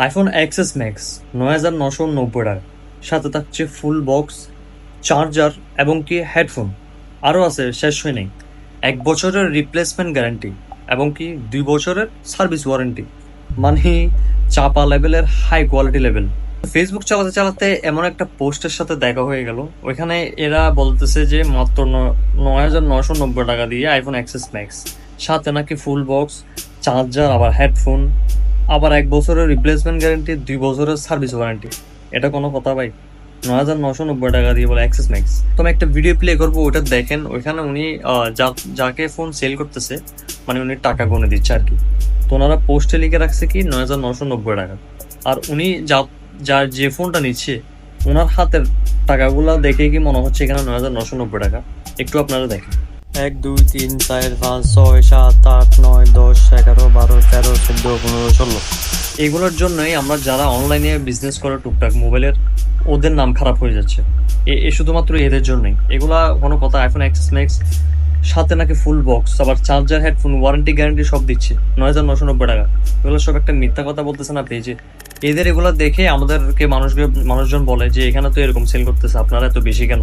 IPhone XS max ৯,৯৯০ টাকা, সাথে থাকছে ফুল বক্স, চার্জার এবং কি হেডফোন। আরও আছে, শেষ হয় নাই, 1 বছরের রিপ্লেসমেন্ট গ্যারান্টি এবং কি 2 বছরের সার্ভিস ওয়ারেন্টি। মানে চাপা লেভেলের, হাই কোয়ালিটি লেভেল। ফেসবুক চালাতে চালাতে এমন একটা পোস্টের সাথে দেখা হয়ে গেল, ওইখানে এরা বলতেছে যে মাত্র ৯,৯৯০ টাকা দিয়ে আইফোন এক্সএস ম্যাক্স, সাথে নাকি ফুল বক্স, চার্জার, আবার হেডফোন, আবার 1 বছরের রিপ্লেসমেন্ট গ্যারান্টি, 2 বছরের সার্ভিস ওয়ারেন্টি। এটা কোনো কথা ভাই? ৯,৯৯০ টাকা দিয়ে বলে এক্সেস ম্যাক্স। তো আমি একটা ভিডিও প্লে করবো, ওটা দেখেন। ওইখানে উনি যাকে ফোন সেল করতেছে, মানে উনি টাকা গুনে দিচ্ছে আর কি। তো ওনারা পোস্টে লিখে রাখছে কি ৯,৯৯০ টাকা। আর উনি যার যে ফোনটা নিচ্ছে, ওনার হাতের টাকাগুলা দেখে কি মনে হচ্ছে এখানে ৯,৯৯০ টাকা। একটু আপনারা দেখেন। ১, ২, ৩, ৪, ৫, ৬, ৭, ৮, ৯, ১০, ১১, ১২, ১৩, ১৪, ১৫, ১৬। এগুলোর জন্যই আমরা যারা অনলাইনে বিজনেস করে টুকটাক মোবাইলের, ওদের নাম খারাপ হয়ে যাচ্ছে। এ শুধুমাত্র এদের জন্যই। এগুলা কোনো কথা? আইফোন এক্সএস ম্যাক্স সাথে নাকি ফুল বক্স, আবার চার্জার, হেডফোন, ওয়ারেন্টি, গ্যারান্টি সব দিচ্ছে ৯,৯৯০ টাকা। এগুলো সব একটা মিথ্যা কথা বলতেছেন আপনি। যে এদের এগুলা দেখে আমাদেরকে মানুষজন বলে যে এখানে তো এরকম সেল করতেছে, আপনারা এত বেশি কেন?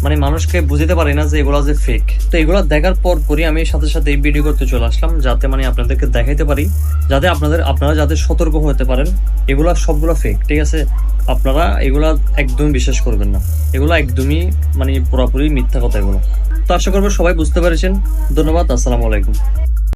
মানে মানুষকে বুঝতে পারি না যে এগুলা যে ফেক। তো এগুলা দেখার পরই আমি সাথে সাথে এই ভিডিও করতে চলে আসলাম, যাতে মানে আপনাদেরকে দেখাইতে পারি, যাতে আপনারা যাতে সতর্ক হতে পারেন। এগুলা সবগুলো ফেক, ঠিক আছে? আপনারা এগুলা একদমই বিশ্বাস করবেন না। এগুলো একদমই মানে পুরোপুরি মিথ্যা কথা এগুলো। তো আশা করবো সবাই বুঝতে পেরেছেন। ধন্যবাদ। আসসালামু আলাইকুম।